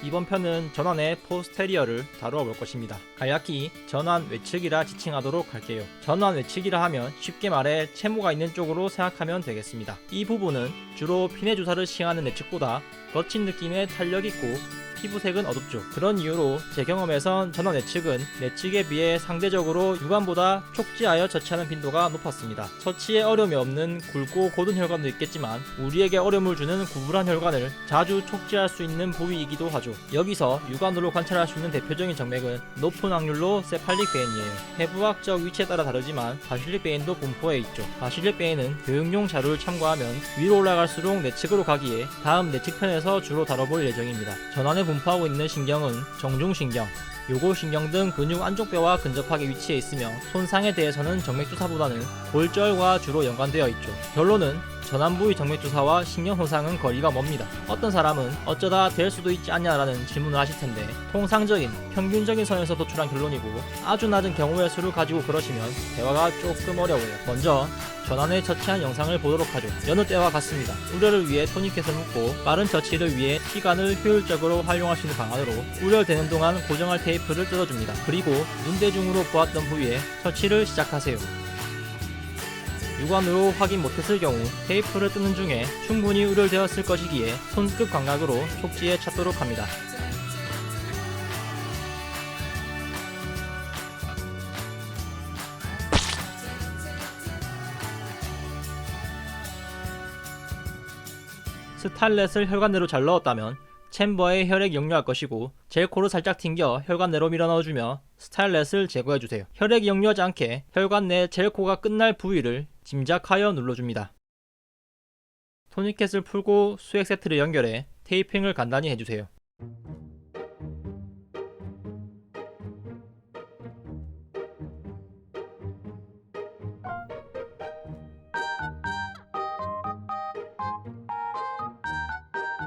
이번 편은 전환의 포스테리어를 다루어 볼 것입니다. 간략히 전환 외측이라 지칭하도록 할게요. 전환 외측이라 하면 쉽게 말해 채모가 있는 쪽으로 생각하면 되겠습니다. 이 부분은 주로 피내 주사를 시행하는 내측보다 거친 느낌의 탄력 있고 피부색은 어둡죠. 그런 이유로 제 경험에선 전환 내측은 내측에 비해 상대적으로 육안보다 촉지하여 처치하는 빈도가 높았습니다. 처치에 어려움이 없는 굵고 고든 혈관도 있겠지만 우리에게 어려움을 주는 구불한 혈관을 자주 촉지할 수 있는 부위이기도 하죠. 여기서 육안으로 관찰할 수 있는 대표적인 정맥은 높은 확률로 세팔릭 베인이에요. 해부학적 위치에 따라 다르지만 바실릭 베인도 분포해 있죠. 바실릭 베인은 교육용 자료를 참고하면 위로 올라갈수록 내측으로 가기에 다음 내측 편에서 주로 다뤄볼 예정입니다. 전환에 분포하고 있는 신경은 정중신경, 요골신경 등 근육 안쪽뼈와 근접하게 위치해 있으며 손상에 대해서는 정맥주사보다는 골절과 주로 연관되어 있죠. 결론은 전환 부위 정맥주사와 신경 손상은 거리가 멉니다. 어떤 사람은 어쩌다 될 수도 있지 않냐라는 질문을 하실 텐데 통상적인 평균적인 선에서 도출한 결론이고 아주 낮은 경우의 수를 가지고 그러시면 대화가 조금 어려워요. 먼저 전환에 처치한 영상을 보도록 하죠. 여느 때와 같습니다. 우려를 위해 토니켓을 묶고 빠른 처치를 위해 시간을 효율적으로 활용할 수 있는 방안으로 우려되는 동안 고정할 테이프를 뜯어줍니다. 그리고 눈대중으로 보았던 부위에 처치를 시작하세요. 육안으로 확인 못했을 경우 테이프를 뜯는 중에 충분히 우려되었을 것이기에 손끝 감각으로 촉지에 찾도록 합니다. 스탈렛을 혈관 내로 잘 넣었다면 챔버에 혈액 역류할 것이고 젤코를 살짝 튕겨 혈관 내로 밀어넣어주며 스탈렛을 제거해주세요. 혈액이 역류하지 않게 혈관 내 젤코가 끝날 부위를 짐작하여 눌러줍니다. 토니켓을 풀고 수액 세트를 연결해 테이핑을 간단히 해주세요.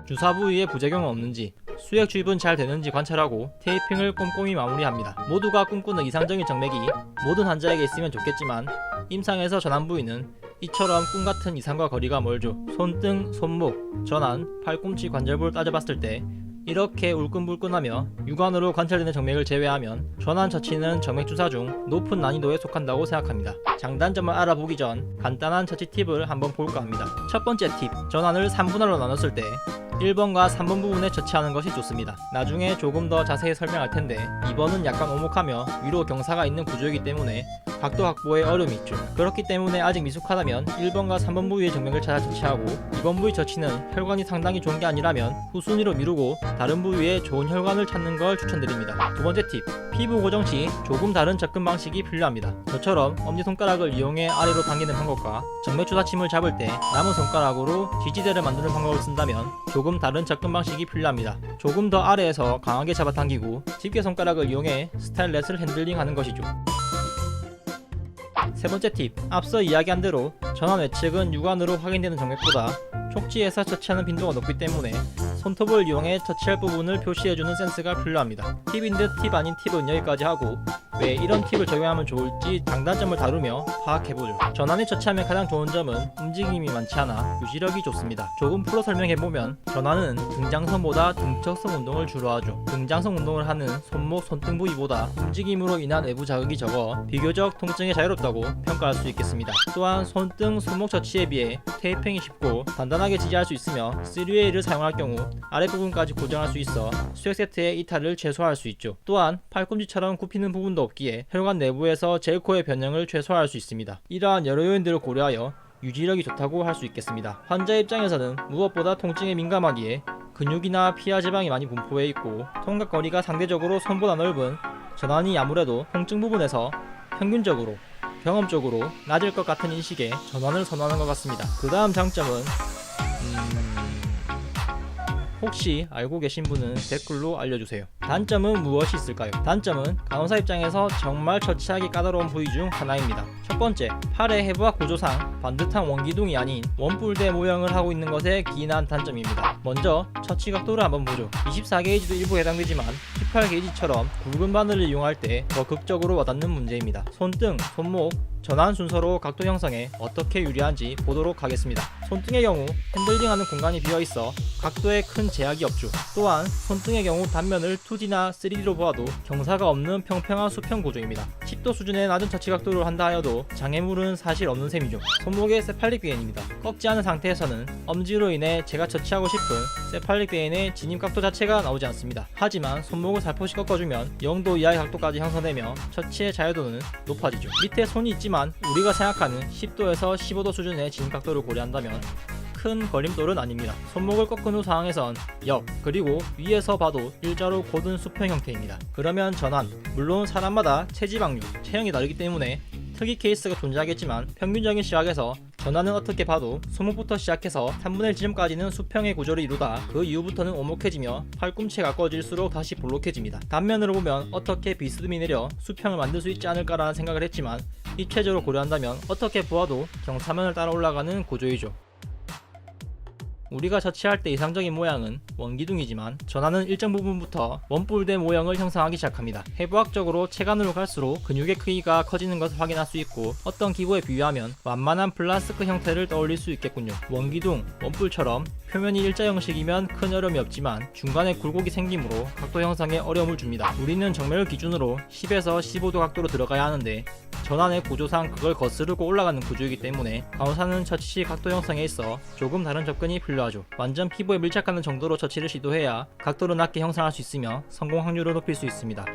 주사 부위에 부작용은 없는지 수액 주입은 잘 되는지 관찰하고 테이핑을 꼼꼼히 마무리합니다. 모두가 꿈꾸는 이상적인 정맥이 모든 환자에게 있으면 좋겠지만 임상에서 전환 부위는 이처럼 꿈같은 이상과 거리가 멀죠. 손등, 손목, 전환, 팔꿈치 관절부를 따져봤을 때 이렇게 울끈불끈하며 육안으로 관찰되는 정맥을 제외하면 전환 처치는 정맥 주사 중 높은 난이도에 속한다고 생각합니다. 장단점을 알아보기 전 간단한 처치 팁을 한번 볼까 합니다. 첫 번째 팁, 전환을 3분할로 나눴을 때 1번과 3번 부분에 처치하는 것이 좋습니다. 나중에 조금 더 자세히 설명할 텐데 2번은 약간 오목하며 위로 경사가 있는 구조이기 때문에 각도 확보에 어려움이 있죠. 그렇기 때문에 아직 미숙하다면 1번과 3번 부위의 정맥을 찾아 처치하고 2번 부위 처치는 혈관이 상당히 좋은 게 아니라면 후순위로 미루고 다른 부위에 좋은 혈관을 찾는 걸 추천드립니다. 두 번째 팁, 피부 고정 시 조금 다른 접근 방식이 필요합니다. 저처럼 엄지손가락을 이용해 아래로 당기는 방법과 정맥주사침을 잡을 때 남은 손가락으로 지지대를 만드는 방법을 쓴다면 조금 다른 접근 방식이 필요합니다. 조금 더 아래에서 강하게 잡아당기고 집게손가락을 이용해 스타일렛을 핸들링하는 것이죠. 세 번째 팁, 앞서 이야기한 대로 전환 외측은 육안으로 확인되는 정맥보다 촉지에서 처치하는 빈도가 높기 때문에 손톱을 이용해 처치할 부분을 표시해주는 센스가 필요합니다. 팁인 듯 팁 아닌 팁은 여기까지 하고 왜 이런 팁을 적용하면 좋을지 장단점을 다루며 파악해보죠. 전환에 처치하면 가장 좋은 점은 움직임이 많지 않아 유지력이 좋습니다. 조금 풀어 설명해보면 전환은 등장성보다 등척성 운동을 주로 하죠. 등장성 운동을 하는 손목, 손등 부위보다 움직임으로 인한 외부 자극이 적어 비교적 통증에 자유롭다고 평가할 수 있겠습니다. 또한 손등, 손목 처치에 비해 테이핑이 쉽고 단단하게 지지할 수 있으며 3Way를 사용할 경우 아랫부분까지 고정할 수 있어 수액 세트의 이탈을 최소화할 수 있죠. 또한 팔꿈치처럼 굽히는 부분도 없기에 혈관 내부에서 젤코의 변형을 최소화할 수 있습니다. 이러한 여러 요인들을 고려하여 유지력이 좋다고 할 수 있겠습니다. 환자 입장에서는 무엇보다 통증에 민감하기에 근육이나 피하 지방이 많이 분포해 있고 통각거리가 상대적으로 손보다 넓은 전환이 아무래도 통증 부분에서 평균적으로 경험적으로 낮을 것 같은 인식에 전환을 선호하는 것 같습니다. 그 다음 장점은 혹시 알고 계신 분은 댓글로 알려주세요. 단점은 무엇이 있을까요? 단점은 간호사 입장에서 정말 처치하기 까다로운 부위 중 하나입니다. 첫 번째, 팔의 해부학 구조상 반듯한 원기둥이 아닌 원뿔대 모형을 하고 있는 것에 기인한 단점입니다. 먼저 처치 각도를 한번 보죠. 24게이지도 일부 해당되지만 18게이지처럼 굵은 바늘을 이용할 때 더 극적으로 와닿는 문제입니다. 손등, 손목, 전환 순서로 각도 형성에 어떻게 유리한지 보도록 하겠습니다. 손등의 경우 핸들링하는 공간이 비어있어 각도에 큰 제약이 없죠. 또한 손등의 경우 단면을 2D나 3D로 보아도 경사가 없는 평평한 수평 구조입니다. 10도 수준의 낮은 터치 각도를 한다 하여도 장애물은 사실 없는 셈이죠. 손목의 세팔릭 베인입니다. 꺾지 않은 상태에서는 엄지로 인해 제가 처치하고 싶은 세팔릭 베인의 진입 각도 자체가 나오지 않습니다. 하지만 손목을 살포시 꺾어주면 0도 이하의 각도까지 형성되며 처치의 자유도는 높아지죠. 밑에 손이 있지만 우리가 생각하는 10도에서 15도 수준의 진입 각도를 고려한다면 큰 걸림돌은 아닙니다. 손목을 꺾은 후 상황에선 역, 그리고 위에서 봐도 일자로 곧은 수평 형태입니다. 그러면 전환, 물론 사람마다 체지방률, 체형이 다르기 때문에 특이 케이스가 존재하겠지만 평균적인 시각에서 전환은 어떻게 봐도 손목부터 시작해서 3분의 1 지점까지는 수평의 구조를 이루다 그 이후부터는 오목해지며 팔꿈치가 가까워질수록 다시 볼록해집니다. 단면으로 보면 어떻게 비스듬히 내려 수평을 만들 수 있지 않을까라는 생각을 했지만 입체적으로 고려한다면 어떻게 보아도 경사면을 따라 올라가는 구조이죠. 우리가 처치할 때 이상적인 모양은 원기둥이지만 전환은 일정 부분부터 원뿔대 모형을 형성하기 시작합니다. 해부학적으로 체간으로 갈수록 근육의 크기가 커지는 것을 확인할 수 있고 어떤 기구에 비유하면 완만한 플라스크 형태를 떠올릴 수 있겠군요. 원기둥, 원뿔처럼 표면이 일자 형식이면 큰 어려움이 없지만 중간에 굴곡이 생기므로 각도 형성에 어려움을 줍니다. 우리는 정면을 기준으로 10에서 15도 각도로 들어가야 하는데 전환의 구조상 그걸 거스르고 올라가는 구조이기 때문에 간호사는 처치 시 각도 형성에 있어 조금 다른 접근이 필요하죠. 완전 피부에 밀착하는 정도로 처치를 시도해야 각도를 낮게 형성할 수 있으며 성공 확률을 높일 수 있습니다.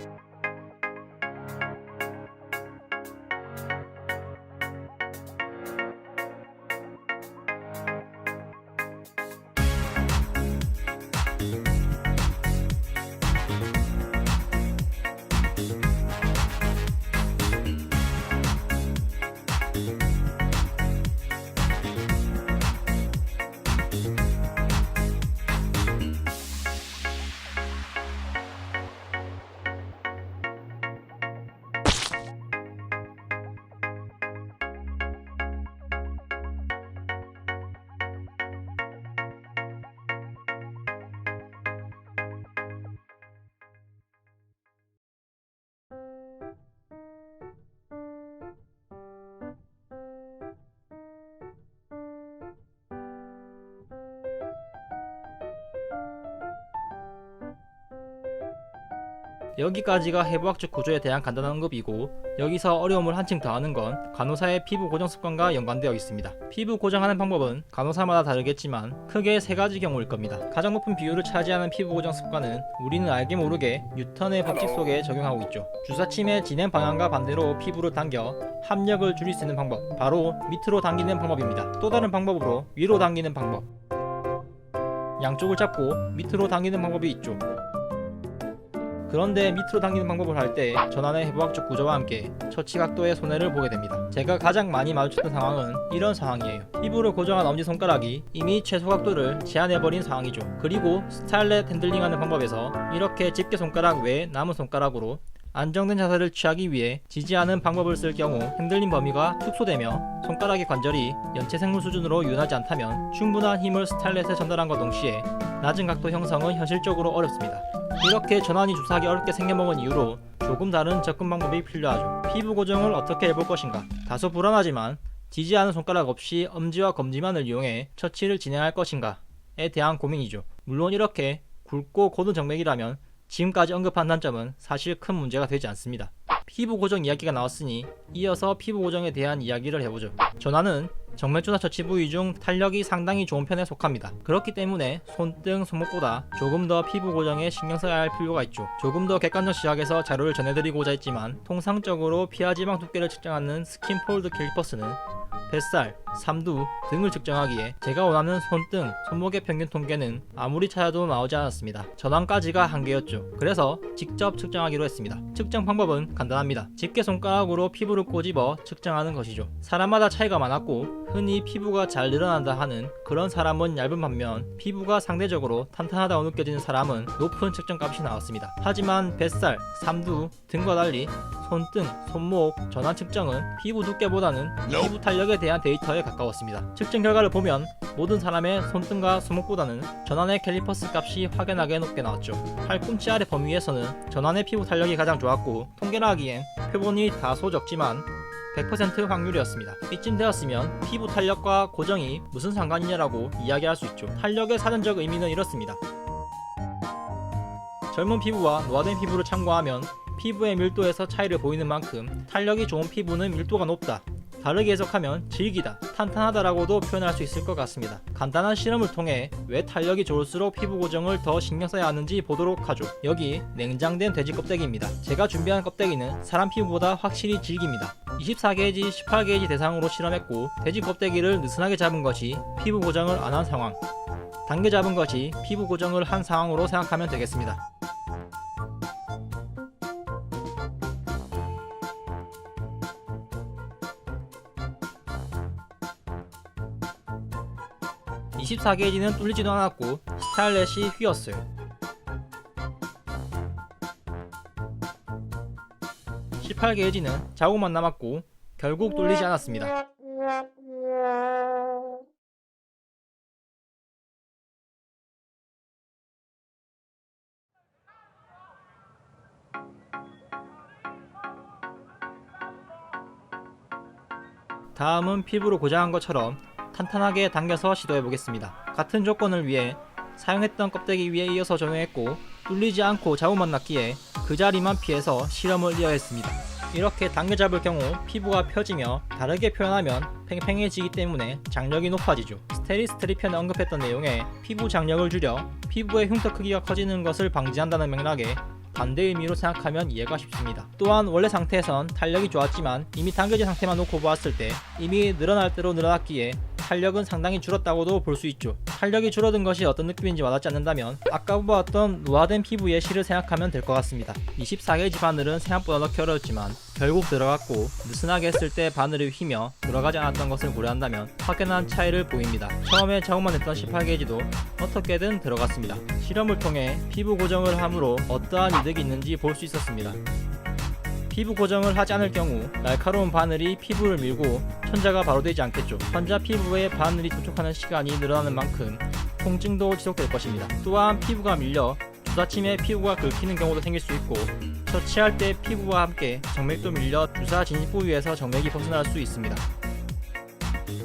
여기까지가 해부학적 구조에 대한 간단한 언급이고 여기서 어려움을 한층 더하는 건 간호사의 피부 고정 습관과 연관되어 있습니다. 피부 고정하는 방법은 간호사마다 다르겠지만 크게 세 가지 경우일 겁니다. 가장 높은 비율을 차지하는 피부 고정 습관은 우리는 알게 모르게 뉴턴의 법칙 속에 적용하고 있죠. 주사침의 진행 방향과 반대로 피부를 당겨 합력을 줄일 수 있는 방법, 바로 밑으로 당기는 방법입니다. 또 다른 방법으로 위로 당기는 방법, 양쪽을 잡고 밑으로 당기는 방법이 있죠. 그런데 밑으로 당기는 방법을 할 때 전환의 해부학적 구조와 함께 처치 각도의 손해를 보게 됩니다. 제가 가장 많이 마주쳤던 상황은 이런 상황이에요. 피부를 고정한 엄지손가락이 이미 최소 각도를 제한해버린 상황이죠. 그리고 스타일렛 핸들링하는 방법에서 이렇게 집게손가락 외에 남은 손가락으로 안정된 자세를 취하기 위해 지지하는 방법을 쓸 경우 흔들림 범위가 축소되며 손가락의 관절이 연체 생물 수준으로 유연하지 않다면 충분한 힘을 스타일렛에 전달함과 동시에 낮은 각도 형성은 현실적으로 어렵습니다. 이렇게 전환이 주사하기 어렵게 생겨먹은 이유로 조금 다른 접근 방법이 필요하죠. 피부 고정을 어떻게 해볼 것인가? 다소 불안하지만 지지하는 손가락 없이 엄지와 검지만을 이용해 처치를 진행할 것인가에 대한 고민이죠. 물론 이렇게 굵고 고든 정맥이라면 지금까지 언급한 단점은 사실 큰 문제가 되지 않습니다. 피부 고정 이야기가 나왔으니 이어서 피부 고정에 대한 이야기를 해보죠. 전환은 정맥주사 처치 부위 중 탄력이 상당히 좋은 편에 속합니다. 그렇기 때문에 손등, 손목보다 조금 더 피부 고정에 신경 써야 할 필요가 있죠. 조금 더 객관적 시각에서 자료를 전해드리고자 했지만 통상적으로 피하지방 두께를 측정하는 스킨폴드 캘리퍼스는 뱃살, 삼두 등을 측정하기에 제가 원하는 손등, 손목의 평균 통계는 아무리 찾아도 나오지 않았습니다. 전환까지가 한계였죠. 그래서 직접 측정하기로 했습니다. 측정 방법은 간단합니다. 집게 손가락으로 피부를 꼬집어 측정하는 것이죠. 사람마다 차이가 많았고 흔히 피부가 잘 늘어난다 하는 그런 사람은 얇은 반면 피부가 상대적으로 탄탄하다고 느껴지는 사람은 높은 측정값이 나왔습니다. 하지만 뱃살, 삼두 등과 달리 손등, 손목, 전환 측정은 피부 두께보다는 피부 탄력에 대한 데이터에 가까웠습니다. 측정 결과를 보면 모든 사람의 손등과 손목보다는 전환의 캘리퍼스 값이 확연하게 높게 나왔죠. 팔꿈치 아래 범위에서는 전환의 피부 탄력이 가장 좋았고 통계라 하기엔 표본이 다소 적지만 100% 확률이었습니다. 이쯤 되었으면 피부 탄력과 고정이 무슨 상관이냐라고 이야기할 수 있죠. 탄력의 사전적 의미는 이렇습니다. 젊은 피부와 노화된 피부를 참고하면 피부의 밀도에서 차이를 보이는 만큼 탄력이 좋은 피부는 밀도가 높다, 다르게 해석하면 질기다, 탄탄하다라고도 표현할 수 있을 것 같습니다. 간단한 실험을 통해 왜 탄력이 좋을수록 피부 고정을 더 신경 써야 하는지 보도록 하죠. 여기 냉장된 돼지 껍데기입니다. 제가 준비한 껍데기는 사람 피부보다 확실히 질깁니다. 24게이지, 18게이지 대상으로 실험했고, 돼지 껍데기를 느슨하게 잡은 것이 피부 고정을 안 한 상황, 당겨 잡은 것이 피부 고정을 한 상황으로 생각하면 되겠습니다. 이 24게이지는 뚫리지도 않았고 스타일렛이 휘었어요. 18게이지는 자국만 남았고 결국 뚫리지 않았습니다. 다음은 피부를 고정한 것처럼 탄탄하게 당겨서 시도해 보겠습니다. 같은 조건을 위해 사용했던 껍데기 위에 이어서 적용했고, 뚫리지 않고 자국만 났기에 그 자리만 피해서 실험을 이어했습니다. 이렇게 당겨 잡을 경우 피부가 펴지며, 다르게 표현하면 팽팽해지기 때문에 장력이 높아지죠. 스테리스트리 편에 언급했던 내용에 피부 장력을 줄여 피부의 흉터 크기가 커지는 것을 방지한다는 맥락에 반대 의미로 생각하면 이해가 쉽습니다. 또한 원래 상태에선 탄력이 좋았지만 이미 당겨진 상태만 놓고 보았을 때 이미 늘어날 대로 늘어났기에 탄력은 상당히 줄었다고도 볼 수 있죠. 탄력이 줄어든 것이 어떤 느낌인지 와닿지 않는다면 아까 보았던 노화된 피부 예시를 생각하면 될 것 같습니다. 24게이지 바늘은 생각보다 넣기 어려웠지만 결국 들어갔고, 느슨하게 했을 때 바늘이 휘며 들어가지 않았던 것을 고려한다면 확연한 차이를 보입니다. 처음에 자국만 했던 18게이지도 어떻게든 들어갔습니다. 실험을 통해 피부 고정을 함으로 어떠한 이득이 있는지 볼 수 있었습니다. 피부 고정을 하지 않을 경우 날카로운 바늘이 피부를 밀고 천자가 바로 되지 않겠죠. 환자 피부에 바늘이 접촉하는 시간이 늘어나는 만큼 통증도 지속될 것입니다. 또한 피부가 밀려 주사침에 피부가 긁히는 경우도 생길 수 있고, 처치할 때 피부와 함께 정맥도 밀려 주사 진입 부위에서 정맥이 벗어날 수 있습니다.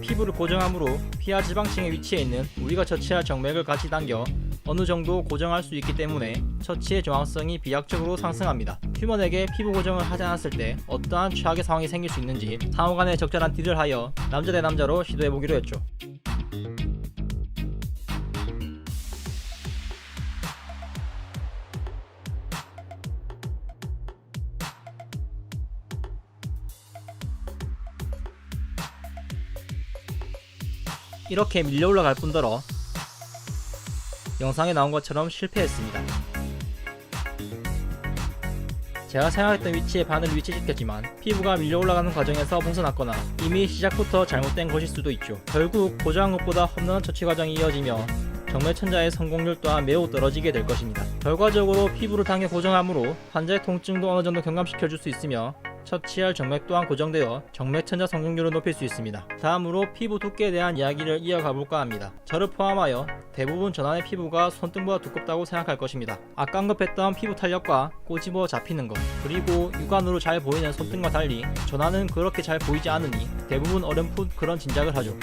피부를 고정함으로 피하 지방층에 위치해 있는 우리가 처치할 정맥을 같이 당겨 어느 정도 고정할 수 있기 때문에 처치의 정확성이 비약적으로 상승합니다. 휴먼에게 피부 고정을 하지 않았을 때 어떠한 최악의 상황이 생길 수 있는지 상호간에 적절한 딜을 하여 남자 대 남자로 시도해보기로 했죠. 이렇게 밀려 올라갈 뿐더러 영상에 나온 것처럼 실패했습니다. 제가 생각했던 위치에 바늘을 위치시켰지만 피부가 밀려 올라가는 과정에서 벗어났거나 이미 시작부터 잘못된 것일 수도 있죠. 결국 고정한 것보다 험난한 처치 과정이 이어지며 정맥천자의 성공률 또한 매우 떨어지게 될 것입니다. 결과적으로 피부를 당겨 고정함으로 환자의 통증도 어느 정도 경감시켜 줄 수 있으며 처치할 정맥 또한 고정되어 정맥천자 성공률을 높일 수 있습니다. 다음으로 피부 두께에 대한 이야기를 이어가 볼까 합니다. 저를 포함하여 대부분 전환의 피부가 손등보다 두껍다고 생각할 것입니다. 아까 언급했던 피부 탄력과 꼬집어 잡히는 것, 그리고 육안으로 잘 보이는 손등과 달리 전환은 그렇게 잘 보이지 않으니 대부분 어렴풋 그런 짐작을 하죠.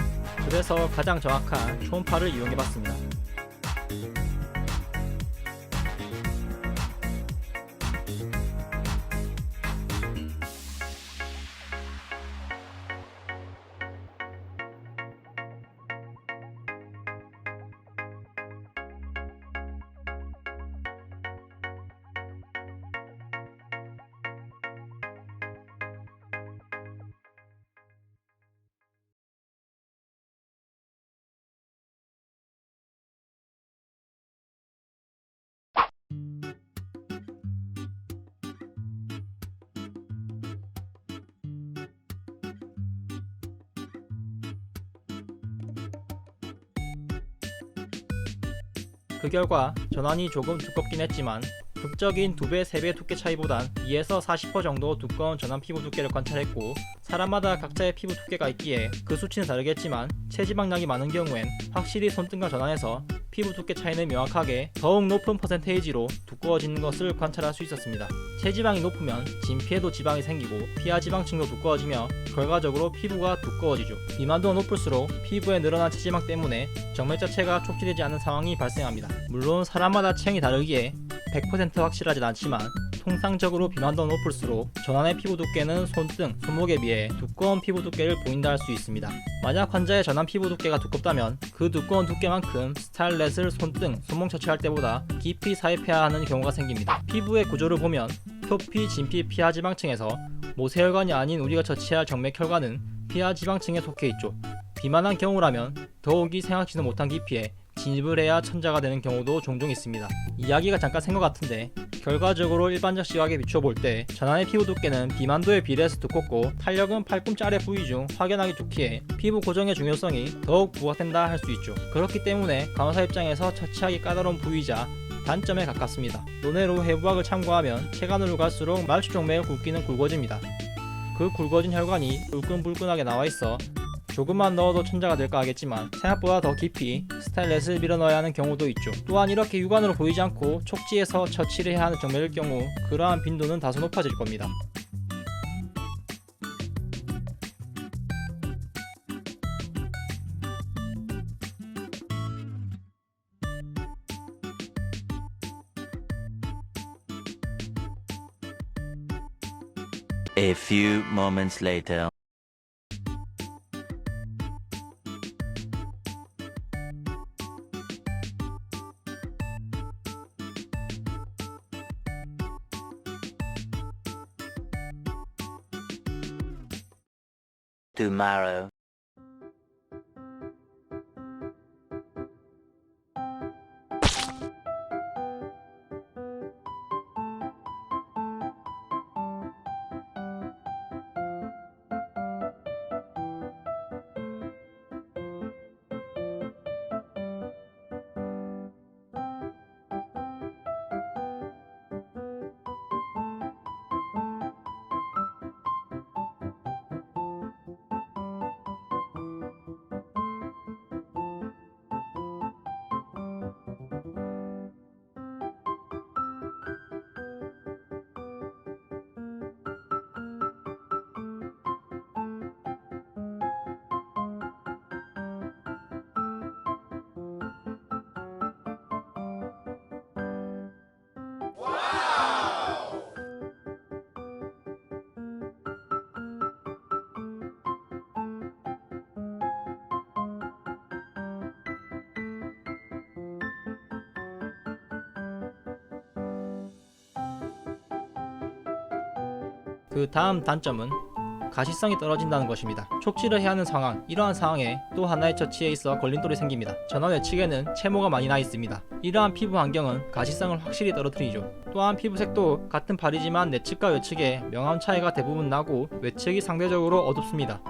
그래서 가장 정확한 초음파를 이용해봤습니다. 그 결과 전환이 조금 두껍긴 했지만 극적인 2배, 3배 두께 차이보단 2에서 40% 정도 두꺼운 전환 피부 두께를 관찰했고, 사람마다 각자의 피부 두께가 있기에 그 수치는 다르겠지만 체지방량이 많은 경우엔 확실히 손등과 전환에서 피부 두께 차이는 명확하게 더욱 높은 퍼센테이지로 두꺼워지는 것을 관찰할 수 있었습니다. 체지방이 높으면 진피에도 지방이 생기고 피하 지방층도 두꺼워지며 결과적으로 피부가 두꺼워지죠. 비만도가 높을수록 피부에 늘어난 체지방 때문에 정맥 자체가 촉지되지 않는 상황이 발생합니다. 물론 사람마다 체형이 다르기에 100% 확실하진 않지만 통상적으로 비만도가 높을수록 전환의 피부 두께는 손등, 손목에 비해 두꺼운 피부 두께를 보인다 할 수 있습니다. 만약 환자의 전환 피부 두께가 두껍다면 그 두꺼운 두께만큼 스타일렛을 손등, 손목 처치할 때보다 깊이 삽입해야 하는 경우가 생깁니다. 피부의 구조를 보면 표피, 진피, 피하지방층에서 모세혈관이 아닌 우리가 처치할 정맥혈관은 피하지방층에 속해 있죠. 비만한 경우라면 더욱이 생각지도 못한 깊이에 진입을 해야 천자가 되는 경우도 종종 있습니다. 이야기가 잠깐 센 것 같은데 결과적으로 일반적 시각에 비춰볼 때 전환의 피부 두께는 비만도에 비례해서 두껍고 탄력은 팔꿈치 아래 부위 중 확연하게 좋기에 피부 고정의 중요성이 더욱 부각된다 할 수 있죠. 그렇기 때문에 간호사 입장에서 처치하기 까다로운 부위이자 단점에 가깝습니다. 논외로 해부학을 참고하면 체간으로 갈수록 말초정맥의 굵기는 굵어집니다. 그 굵어진 혈관이 울끈불끈하게 나와있어 조금만 넣어도 천자가 될까 하겠지만 생각보다 더 깊이 스타일렛을 밀어넣어야 하는 경우도 있죠. 또한 이렇게 육안으로 보이지 않고 촉지해서 처치를 해야 하는 정맥일 경우 그러한 빈도는 다소 높아질 겁니다. A few moments later. Tomorrow. 그 다음 단점은 가시성이 떨어진다는 것입니다. 촉지를 해야 하는 상황, 이러한 상황에 또 하나의 처치에 있어 걸림돌이 생깁니다. 전환 외측에는 채모가 많이 나 있습니다. 이러한 피부 환경은 가시성을 확실히 떨어뜨리죠. 또한 피부색도 같은 팔이지만 내측과 외측에 명암 차이가 대부분 나고 외측이 상대적으로 어둡습니다.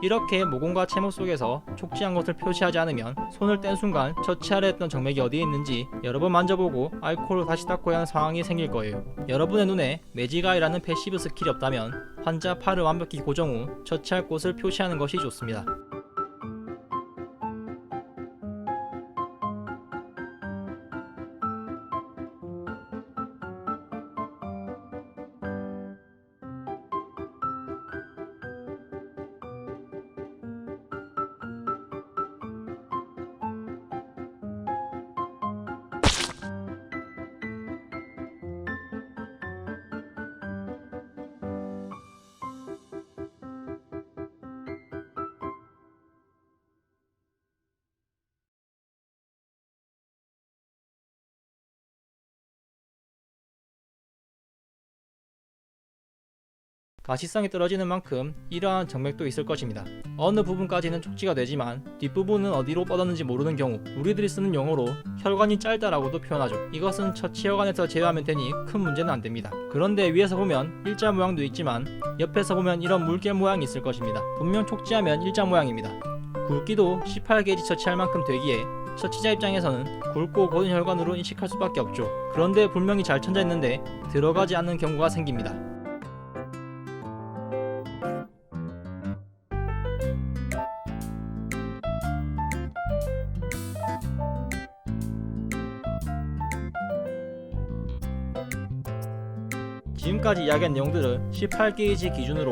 이렇게 모공과 채모 속에서 촉지한 것을 표시하지 않으면 손을 뗀 순간 처치하려 했던 정맥이 어디에 있는지 여러 번 만져보고 알코올로 다시 닦아야 하는 상황이 생길 거예요. 여러분의 눈에 매지가이라는 패시브 스킬이 없다면 환자 팔을 완벽히 고정 후 처치할 곳을 표시하는 것이 좋습니다. 가시성이 떨어지는 만큼 이러한 정맥도 있을 것입니다. 어느 부분까지는 촉지가 되지만 뒷부분은 어디로 뻗었는지 모르는 경우 우리들이 쓰는 용어로 혈관이 짧다라고도 표현하죠. 이것은 처치혈관에서 제외하면 되니 큰 문제는 안됩니다. 그런데 위에서 보면 일자 모양도 있지만 옆에서 보면 이런 물결 모양이 있을 것입니다. 분명 촉지하면 일자 모양입니다. 굵기도 18게이지 처치할 만큼 되기에 처치자 입장에서는 굵고 고든 혈관으로 인식할 수밖에 없죠. 그런데 분명히 잘 쳐져 있는데 들어가지 않는 경우가 생깁니다. 지금까지 이야기한 내용들은 18게이지 기준으로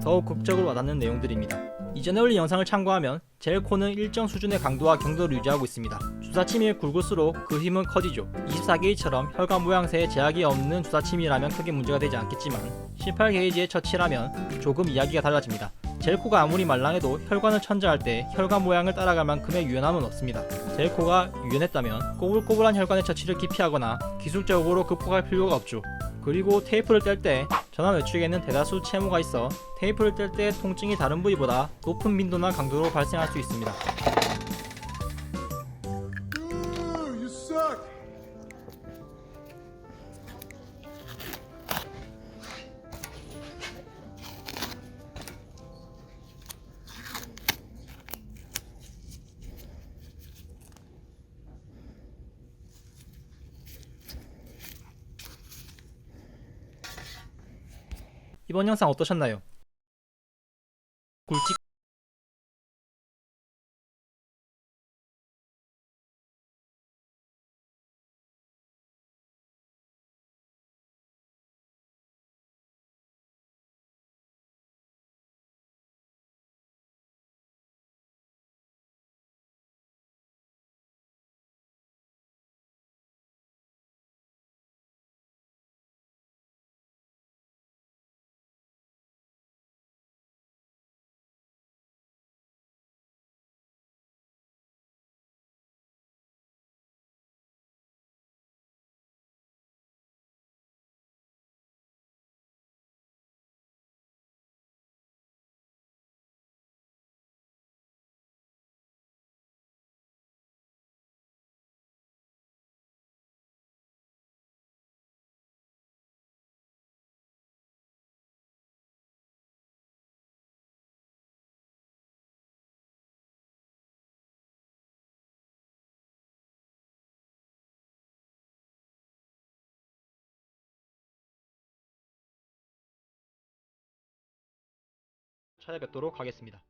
더욱 극적으로 와닿는 내용들입니다. 이전에 올린 영상을 참고하면 젤코는 일정 수준의 강도와 경도를 유지하고 있습니다. 주사침이 굵을수록 그 힘은 커지죠. 24게이지처럼 혈관 모양새에 제약이 없는 주사침이라면 크게 문제가 되지 않겠지만 18게이지의 처치라면 조금 이야기가 달라집니다. 젤코가 아무리 말랑해도 혈관을 천장할 때 혈관 모양을 따라갈 만큼의 유연함은 없습니다. 젤코가 유연했다면 꼬불꼬불한 혈관의 처치를 기피하거나 기술적으로 극복할 필요가 없죠. 그리고 테이프를 뗄 때 전환 외축에는 대다수 채모가 있어 테이프를 뗄 때 통증이 다른 부위보다 높은 빈도나 강도로 발생할 수 있습니다. You suck. 이번 영상 어떠셨나요? 굵직 찾아뵙도록 하겠습니다.